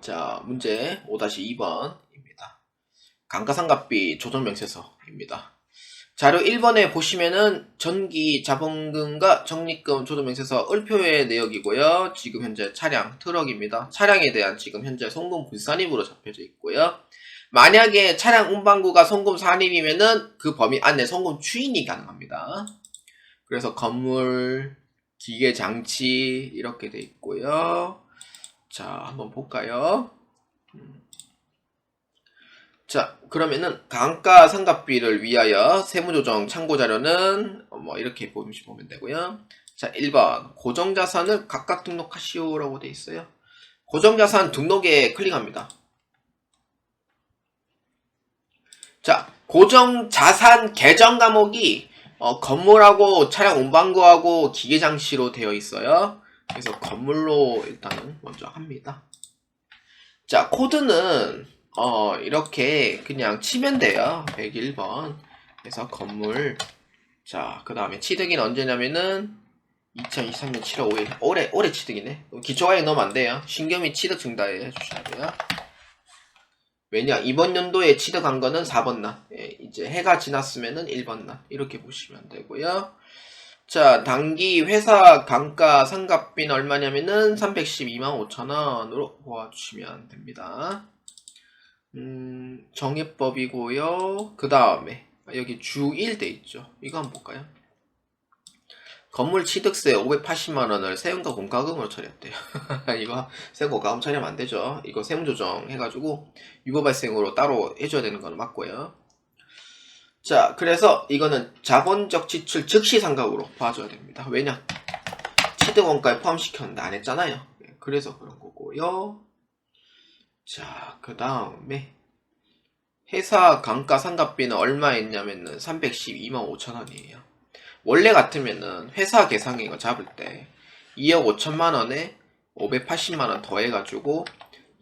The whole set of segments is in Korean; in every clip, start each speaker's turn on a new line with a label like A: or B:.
A: 자, 문제 5-2번입니다. 감가상각비 조정명세서입니다. 자료 1번에 보시면은 전기 자본금과 적립금 조정명세서 을표의 내역이고요. 지금 현재 차량, 트럭입니다. 차량에 대한 지금 현재 송금 불산입으로 잡혀져 있고요. 만약에 차량 운반구가 송금 산입이면은 그 범위 안에 송금 추인이 가능합니다. 그래서 건물, 기계, 장치 이렇게 돼 있고요. 자, 한번 볼까요? 자, 그러면은 감가상각비를 위하여 세무조정 참고자료는 이렇게 보시면 되고요. 자, 1번 고정자산을 각각 등록하시오라고 돼 있어요. 고정자산 등록에 클릭합니다. 자, 고정자산 계정 과목이 건물하고 차량 운반구하고 기계장치로 되어 있어요. 그래서 건물로 일단은 먼저 합니다. 자, 코드는 이렇게 그냥 치면 돼요. 101번. 그래서 건물. 자, 그 다음에 취득일 언제냐면은 2023년 7월 5일. 올해 취득이네. 기초과액 넣으면 안 돼요. 신경미 취득 증가해 주셔야 돼요. 왜냐, 이번 연도에 취득한 거는 4번 날. 이제 해가 지났으면은 1번 날. 이렇게 보시면 되고요. 자, 단기 회사 감가상각비는 얼마냐면은 312만 5천원으로 보아주시면 됩니다. 정해법이고요. 그 다음에 여기 주1 돼 있죠. 이거 한번 볼까요? 건물 취득세 580만원을 세금과 공과금으로 처리했대요. 이거 세금 공과금 처리하면 안 되죠. 이거 세무조정 해가지고 유보 발생으로 따로 해줘야 되는 건 맞고요. 자, 그래서 이거는 자본적 지출 즉시 상각으로 봐줘야 됩니다. 왜냐? 취득원가에 포함시켰는데 안 했잖아요. 그래서 그런 거고요. 자, 그 다음에 회사 감가상각비는 얼마였냐면은 312만 5천원이에요. 원래 같으면은 회사 계상액을 잡을 때 2억 5천만원에 580만원 더해가지고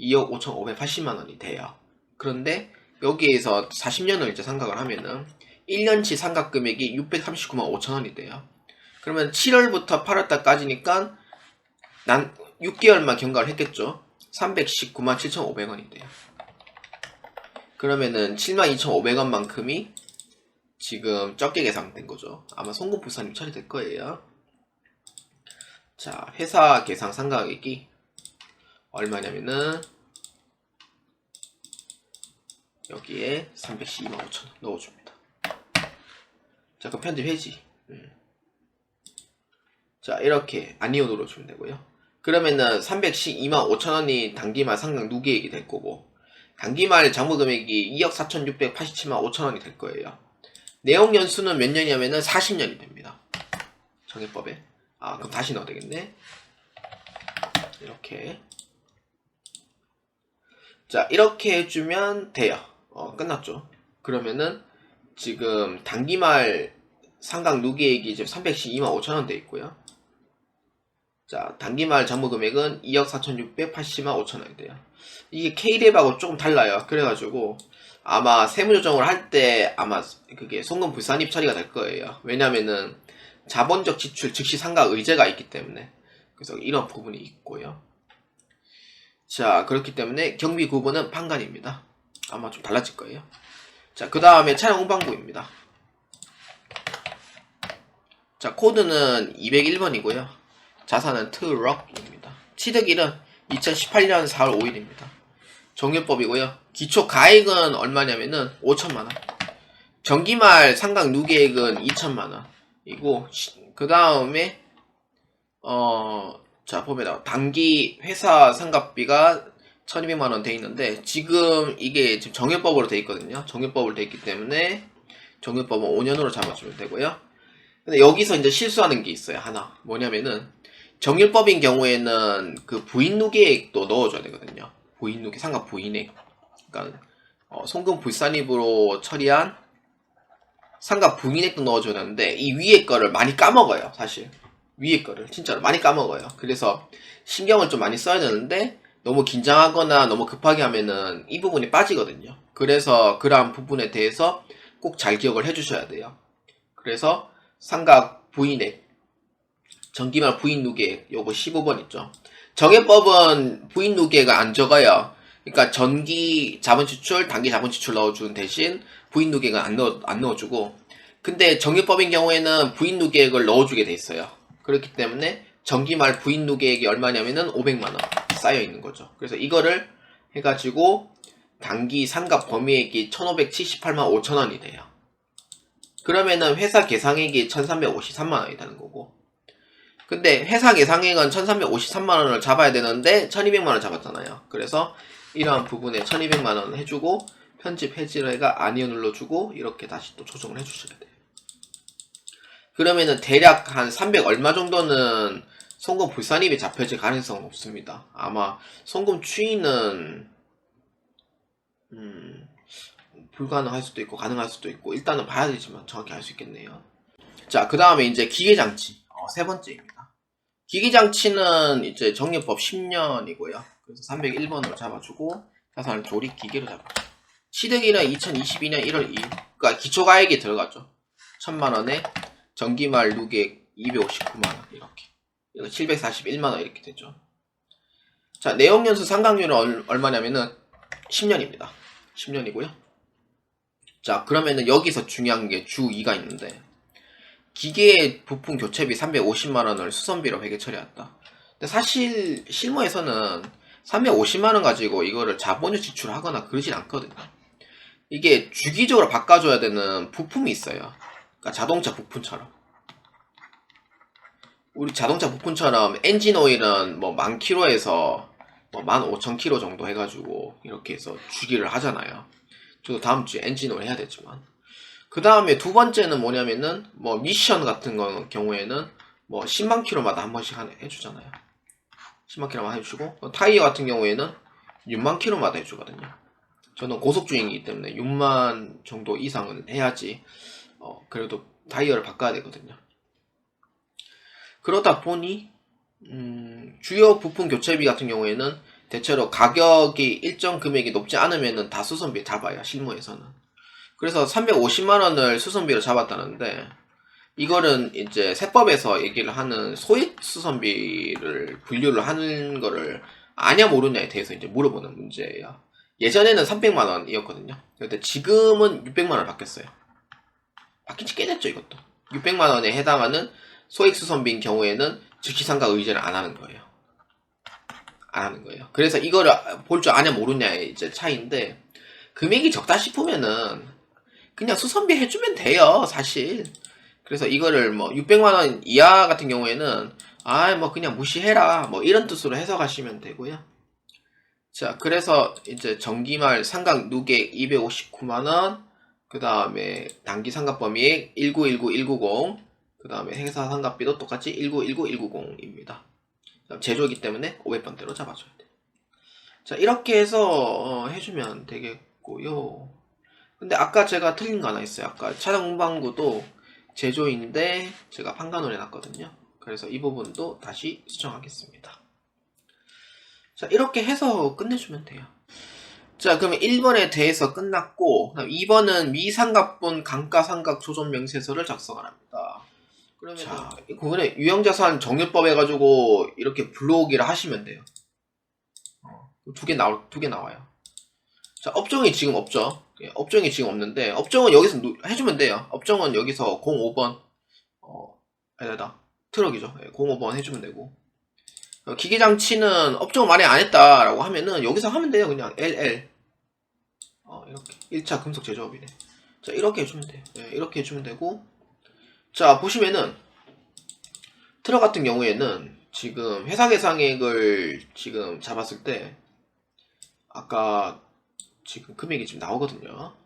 A: 2억 5,580만원이 돼요. 그런데 여기에서 40년을 이제 상각을 하면은 1년치 상각 금액이 639만 5천원이 돼요. 그러면 7월부터 8월달까지니까 난 6개월만 경과를 했겠죠. 319만 7,500원이 돼요. 그러면은 72,500원만큼이 지금 적게 계산된 거죠. 아마 송금 불산입 처리될 거예요. 자, 회사 계상 상각액이 얼마냐면은 여기에 312만 5천원 넣어줍니다. 자, 그럼 편집 해지. 자, 이렇게 아니오 눌러주면 되고요. 그러면은 312만 5천원이 단기말 상각 누계액이 될 거고, 단기말 장부금액이 2억 4,687만 5천원이 될 거예요. 내용 연수는 몇 년이냐면은 40년이 됩니다. 정해법에. 아, 그럼 다시 넣어야 되겠네. 이렇게. 자, 이렇게 해주면 돼요. 끝났죠. 그러면은 지금 단기말 상각 누계액이 지금 312만 5천원 돼 있고요. 자, 단기말 장부금액은 2억 4,680만 5천원이 돼요. 이게 K랩하고 조금 달라요. 그래가지고 아마 세무조정을 할 때 아마 그게 송금 불산입 처리가 될 거예요. 왜냐면은 자본적 지출 즉시 상각 의제가 있기 때문에. 그래서 이런 부분이 있고요. 자, 그렇기 때문에 경비 구분은 판관입니다. 아마 좀 달라질 거예요. 자, 그 다음에 차량 운반구입니다. 자, 코드는 201번이고요. 자산은 트럭입니다. 취득일은 2018년 4월 5일입니다. 정유법이고요. 기초 가액은 얼마냐면은 5천만원. 정기말 상각 누계액은 2천만원이고, 그 다음에 자, 보면 단기 회사 상각비가 1200만원 돼 있는데, 지금 이게 지금 정유법으로 돼 있거든요. 정유법으로 돼 있기 때문에 정유법은 5년으로 잡아주면 되고요. 근데 여기서 이제 실수하는 게 있어요. 하나. 뭐냐면은 정율법인 경우에는 그 부인 누계액도 넣어줘야 되거든요. 부인 누계, 상각 부인액. 그러니까 송금 불산입으로 처리한 상각 부인액도 넣어줘야 되는데 이 위에 거를 많이 까먹어요. 사실 위에 거를 진짜로 많이 까먹어요. 그래서 신경을 좀 많이 써야 되는데 너무 긴장하거나 너무 급하게 하면은 이 부분이 빠지거든요. 그래서 그러한 부분에 대해서 꼭 잘 기억을 해주셔야 돼요. 그래서 상각 부인액 전기말 부인 누계 요거 15번 있죠. 정해법은 부인 누계가 안 적어요. 그러니까 전기 자본 지출, 단기 자본 지출 넣어주는 대신 부인 누계가 안 넣어주고, 근데 정해법인 경우에는 부인 누계액을 넣어주게 돼 있어요. 그렇기 때문에 전기말 부인 누계액이 얼마냐면은 500만원 쌓여 있는 거죠. 그래서 이거를 해가지고 단기 상각 범위액이 1578만 5천원이 돼요. 그러면은 회사 계상액이 1353만원이 되는 거고, 근데 회사 계상액은 1353만원을 잡아야 되는데 1200만원 잡았잖아요. 그래서 이러한 부분에 1200만원 해주고 편집 해지를 해가 아니어 눌러주고 이렇게 다시 또 조정을 해주셔야 돼요. 그러면은 대략 한 300 얼마 정도는 송금 불산입이 잡혀질 가능성은 없습니다. 아마 송금 추이는 불가능할 수도 있고 가능할 수도 있고 일단은 봐야 되지만 정확히 알 수 있겠네요. 자, 그 다음에 이제 기계장치 세 번째입니다. 기계장치는 이제 정리법 10년이고요. 그래서 301번으로 잡아주고 자산을 조립 기계로 잡아주고, 취득일은 2022년 1월 2일, 그러니까 기초가액이 들어가죠. 1000만원에 전기말 누계 259만원 이렇게, 이거 741만원 이렇게 되죠. 자, 내용연수 상각률은 얼마냐면은 10년입니다. 10년이고요. 자, 그러면은 여기서 중요한 게 주 2가 있는데, 기계 부품 교체비 350만원을 수선비로 회계 처리했다. 근데 사실 실무에서는 350만원 가지고 이거를 자본료 지출하거나 그러진 않거든요. 이게 주기적으로 바꿔줘야 되는 부품이 있어요. 그러니까 자동차 부품처럼. 우리 자동차 부품처럼 엔진 오일은 뭐 10,000km에서 뭐 15,000km 정도 해가지고 이렇게 해서 주기를 하잖아요. 저도 다음 주에 엔진 오일 해야 되지만. 그 다음에 두 번째는 뭐냐면은 뭐 미션 같은 경우에는 뭐 10만 킬로마다 한 번씩 해주잖아요. 10만 킬로마다 해주고, 타이어 같은 경우에는 6만 킬로마다 해주거든요. 저는 고속주행이기 때문에 6만 정도 이상은 해야지 그래도 타이어를 바꿔야 되거든요. 그러다 보니 주요 부품 교체비 같은 경우에는 대체로 가격이 일정 금액이 높지 않으면은 다 수선비 잡아요, 실무에서는. 그래서 350만원을 수선비로 잡았다는데, 이거는 이제 세법에서 얘기를 하는 소액 수선비를 분류를 하는 거를 아냐 모르냐에 대해서 이제 물어보는 문제예요. 예전에는 300만원이었거든요. 근데 지금은 600만원 바뀌었어요. 바뀐 지 꽤 됐죠, 이것도. 600만원에 해당하는 소액 수선비인 경우에는 즉시상각 의제를 안 하는 거예요. 안 하는 거예요. 그래서 이거를 볼 줄 아냐 모르냐의 이제 차이인데, 금액이 적다 싶으면은 그냥 수선비 해주면 돼요, 사실. 그래서 이거를 뭐 600만원 이하 같은 경우에는 뭐 그냥 무시해라, 뭐 이런 뜻으로 해석하시면 되고요. 자, 그래서 이제 전기말 상각 누계 259만원, 그 다음에 단기 상각 범위액 1919,190, 그 다음에 행사 상각비도 똑같이 1919,190입니다. 제조이기 때문에 500번대로 잡아줘야 돼요. 자, 이렇게 해서 해주면 되겠고요. 근데 아까 제가 틀린 거 하나 있어요. 아까 차량 운반구도 제조인데 제가 판관을 해놨거든요. 그래서 이 부분도 다시 수정하겠습니다. 자, 이렇게 해서 끝내주면 돼요. 자, 그러면 1번에 대해서 끝났고, 그다음 2번은 미상각분 감가상각 조정 명세서를 작성을 합니다. 그러면 자, 그거는 유형자산 정유법 해가지고 이렇게 불러오기를 하시면 돼요. 두 개 나와요. 자, 업종이 지금 없죠. 업종이 지금 없는데, 업종은 여기서 해주면 돼요. 업종은 여기서 05번, 트럭이죠. 05번 해주면 되고. 기계장치는 업종 만약 안 했다라고 하면은 여기서 하면 돼요. 그냥 LL. 이렇게. 1차 금속 제조업이네. 자, 이렇게 해주면 돼요. 이렇게 해주면 되고. 자, 보시면은, 트럭 같은 경우에는 지금 회사 계상액을 지금 잡았을 때, 아까 지금 금액이 지금 나오거든요.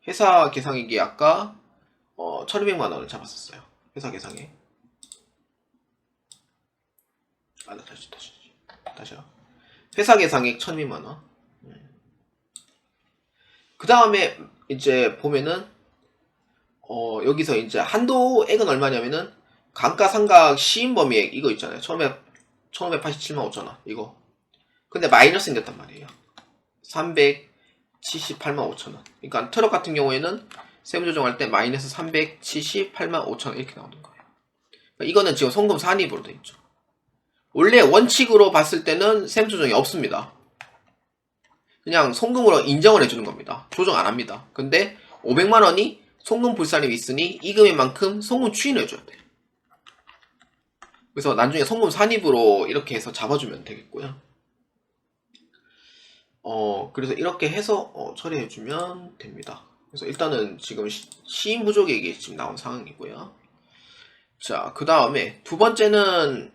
A: 회사 계상액이 아까 1200만원을 잡았었어요. 회사 계상액. 다시요. 회사 계상액 1200만원. 그 다음에 이제 보면은 여기서 이제 한도액은 얼마냐면은 감가상각 시인범위액 이거 있잖아요. 1587만 5천원 이거. 근데 마이너스 생겼단 말이에요. 378만 5천원. 그러니까 트럭 같은 경우에는 세무조정할 때 마이너스 378만 5천원 이렇게 나오는 거예요. 이거는 지금 송금 산입으로 돼 있죠. 원래 원칙으로 봤을 때는 세무조정이 없습니다. 그냥 송금으로 인정을 해주는 겁니다. 조정 안 합니다. 근데 500만원이 송금 불산입이 있으니 이 금액만큼 송금 추인을 해줘야 돼요. 그래서 나중에 송금 산입으로 이렇게 해서 잡아주면 되겠고요. 그래서 이렇게 해서 처리해주면 됩니다. 그래서 일단은 지금 시인 부족액이 지금 나온 상황이고요. 자, 그 다음에 두 번째는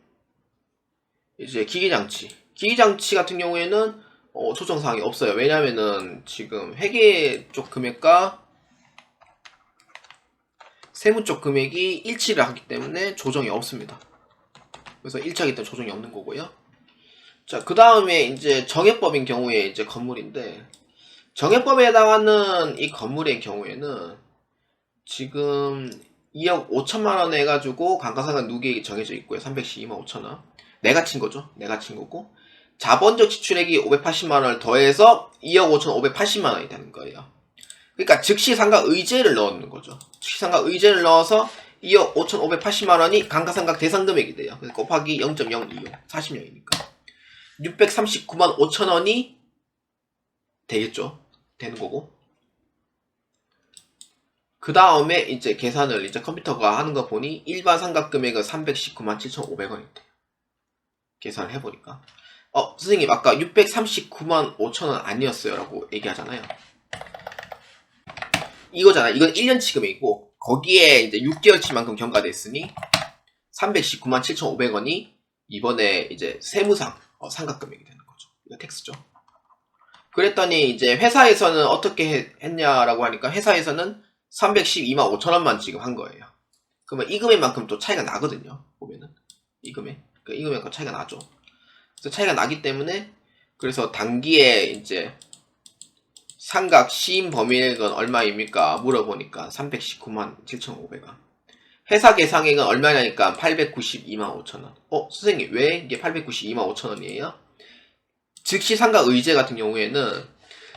A: 이제 기기장치. 기기장치 같은 경우에는 조정사항이 없어요. 왜냐면은 지금 회계 쪽 금액과 세무 쪽 금액이 일치를 하기 때문에 조정이 없습니다. 그래서 일치하기 때문에 조정이 없는 거고요. 자, 그 다음에 이제 정액법인 경우에 이제 건물인데, 정액법에 해당하는 이 건물의 경우에는 지금 2억 5천만 원 해가지고 감가상각 누계액이 정해져 있고요. 312만 5천 원. 내가 친 거죠. 내가 친 거고. 자본적 지출액이 580만 원을 더해서 2억 5천 580만 원이 되는 거예요. 그러니까 즉시 상각 의제를 넣는 거죠. 즉시 상각 의제를 넣어서 2억 5천 580만 원이 감가상각 대상 금액이 돼요. 그래서 곱하기 0.025, 40명이니까. 639만 5천 원이 되겠죠. 되는 거고. 그 다음에 이제 계산을 이제 컴퓨터가 하는 거 보니 일반 상각 금액은 319만 7,500원이 돼요. 계산을 해보니까. 선생님 아까 639만 5천 원 아니었어요 라고 얘기하잖아요. 이거잖아. 이건 1년치 금액이고 거기에 이제 6개월치만큼 경과됐으니 319만 7,500원이 이번에 이제 세무상 상각 금액이 되는 거죠. 이거 텍스죠. 그랬더니 이제 회사에서는 어떻게 했냐라고 하니까 회사에서는 312만 5천 원만 지금 한 거예요. 그러면 이 금액만큼 또 차이가 나거든요. 보면은 이 금액과 차이가 나죠. 그래서 차이가 나기 때문에 그래서 단기에 이제 상각 시임 범위액은 얼마입니까? 물어보니까 319만 7,500원. 회사 계상액은 얼마냐니까 892만 5천원. 선생님 왜 이게 892만 5천원이에요? 즉시 상각 의제 같은 경우에는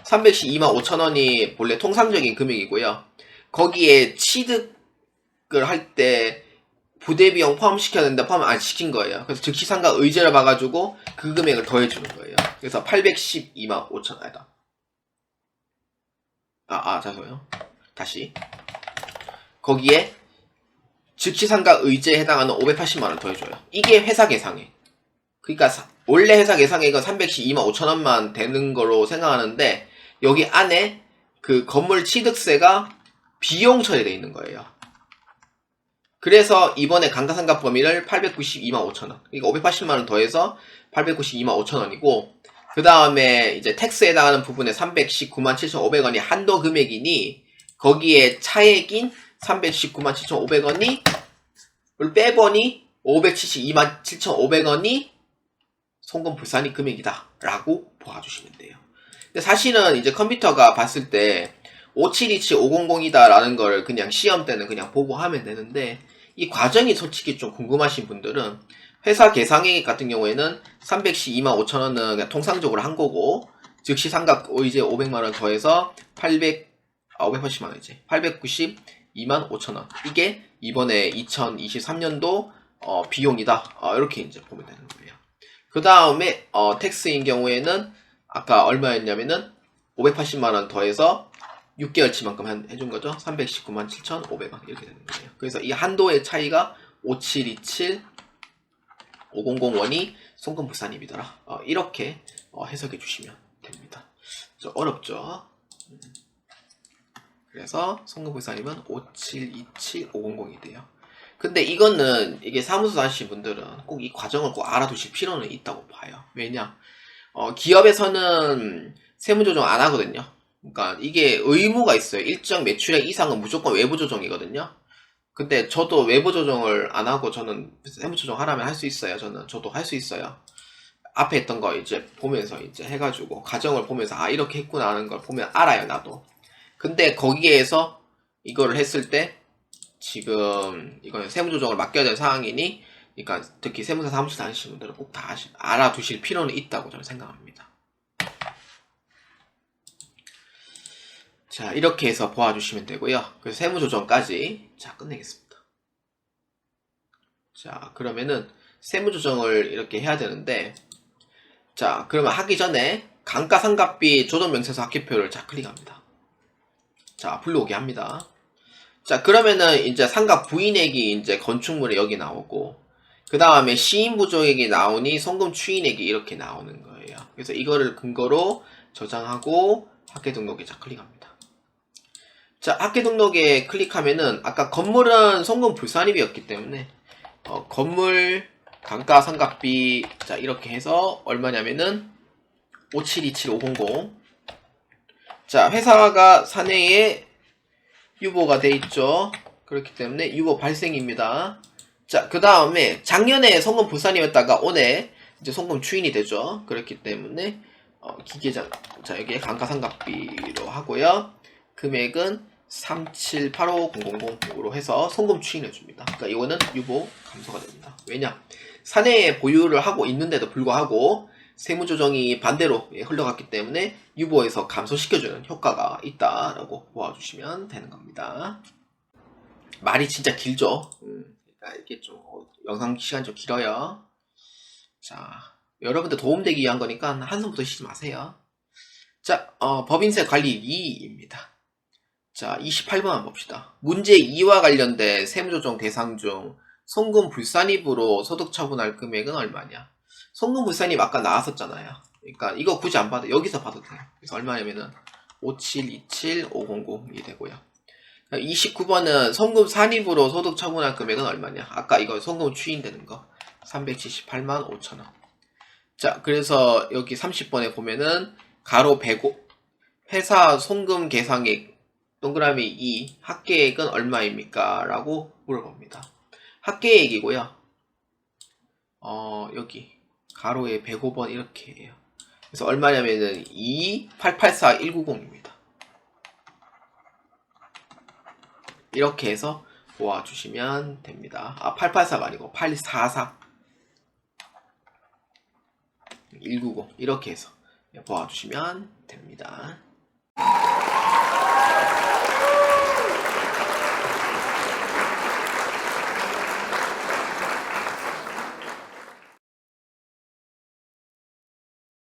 A: 312만 5천원이 본래 통상적인 금액이고요. 거기에 취득을 할 때 부대비용 포함시켜야 되는데 포함 안 시킨 거예요. 그래서 즉시 상각 의제를 봐가지고 그 금액을 더해주는 거예요. 그래서 812만 5천원 아니다. 잠시만요. 다시. 거기에 즉시 상각 의제에 해당하는 580만원 더해줘요. 이게 회사 계상액. 그러니까 원래 회사 계상액은 312만 5천원만 되는 거로 생각하는데 여기 안에 그 건물 취득세가 비용 처리되어 있는 거예요. 그래서 이번에 감가상각 범위를 892만 5천원. 그러니까 580만원 더해서 892만 5천원이고 그 다음에 이제 텍스에 해당하는 부분에 319만 7,500원이 한도 금액이니 거기에 차액인 319만 7,500원이 빼보니 572만 7,500원이 송금 불산입 금액이다 라고 봐주시면 돼요. 근데 사실은 이제 컴퓨터가 봤을 때 5727500이다 라는 걸 그냥 시험 때는 그냥 보고 하면 되는데 이 과정이 솔직히 좀 궁금하신 분들은 회사 계상액 같은 경우에는 312만 5천원은 그냥 통상적으로 한 거고 즉시 상각 이제 500만원 더해서 580만원이지 892만 5천원 이게 이번에 2023년도 비용이다 이렇게 이제 보면 되는 거예요. 그 다음에 텍스인 경우에는 아까 얼마였냐면은 580만원 더해서 6개월치만큼 해준 거죠. 319만 7,500원 이렇게 되는 거예요. 그래서 이 한도의 차이가 5727 5001이 송금 불산입이더라. 이렇게 해석해 주시면 됩니다. 좀 어렵죠? 그래서 송금 불산입은 5727 500이 돼요. 근데 이거는 이게 사무소 하시는 분들은 꼭 이 과정을 꼭 알아두실 필요는 있다고 봐요. 왜냐? 기업에서는 세무조정 안 하거든요. 그러니까 이게 의무가 있어요. 일정 매출액 이상은 무조건 외부 조정이거든요. 근데 저도 외부 조정을 안 하고 저는 세무 조정 하라면 할 수 있어요. 저도 할 수 있어요. 앞에 했던 거 이제 보면서 이제 해가지고 가정을 보면서 이렇게 했구나 하는 걸 보면 알아요. 나도. 근데 거기에서 이거를 했을 때 지금 이거는 세무 조정을 맡겨야 되는 상황이니 그러니까 특히 세무사 사무실 다니시는 분들은 꼭 다 알아두실 필요는 있다고 저는 생각합니다. 자, 이렇게 해서 보아주시면 되고요. 그래서 세무조정까지 자 끝내겠습니다. 자, 그러면은 세무조정을 이렇게 해야 되는데, 자, 그러면 하기 전에 감가상각비 조정명세서 합계표를 자, 클릭합니다. 자, 불러오게 합니다. 자, 그러면은 이제 상각 부인액이 이제 건축물에 여기 나오고, 그 다음에 시인부조액이 나오니 송금 추인액이 이렇게 나오는 거예요. 그래서 이거를 근거로 저장하고 학계 등록에 자, 클릭합니다. 자, 학계 등록에 클릭하면은 아까 건물은 송금 불산입이었기 때문에 건물 감가상각비 자, 이렇게 해서 얼마냐면은 5727500. 자, 회사가 사내에 유보가 돼 있죠. 그렇기 때문에 유보 발생입니다. 자, 그 다음에 작년에 송금 불산이었다가 올해 이제 송금 추인이 되죠. 그렇기 때문에 기계장, 자, 여기에 감가상각비로 하고요. 금액은 3785000으로 해서 송금 추인해 줍니다. 그러니까 이거는 유보 감소가 됩니다. 왜냐? 사내에 보유를 하고 있는데도 불구하고 세무조정이 반대로 흘러갔기 때문에 유보에서 감소시켜주는 효과가 있다라고 보아주시면 되는 겁니다. 말이 진짜 길죠? 이게 좀 영상 시간 좀 길어요. 자, 여러분들 도움되기 위한 거니까 한숨부터 쉬지 마세요. 자, 법인세 관리 2입니다. 자, 28번 봅시다. 문제 2와 관련된 세무조정 대상 중 송금 불산입으로 소득 처분할 금액은 얼마냐? 송금 불산입 아까 나왔었잖아요. 그러니까 이거 굳이 안 봐도 여기서 봐도 돼요. 그래서 얼마냐면은 5727500이 되고요. 29번은 송금 산입으로 소득 처분할 금액은 얼마냐? 아까 이거 송금 추인되는 거 378만 5천원. 자, 그래서 여기 30번에 보면은 가로 105 회사 송금 계상액 동그라미 2 합계액은 얼마입니까? 라고 물어봅니다. 합계액이고요. 여기 가로에 105번 이렇게 해요. 그래서 얼마냐면은 2884190입니다. 이렇게 해서 보아주시면 됩니다. 884가 아니고 844 190 이렇게 해서 보아주시면 됩니다.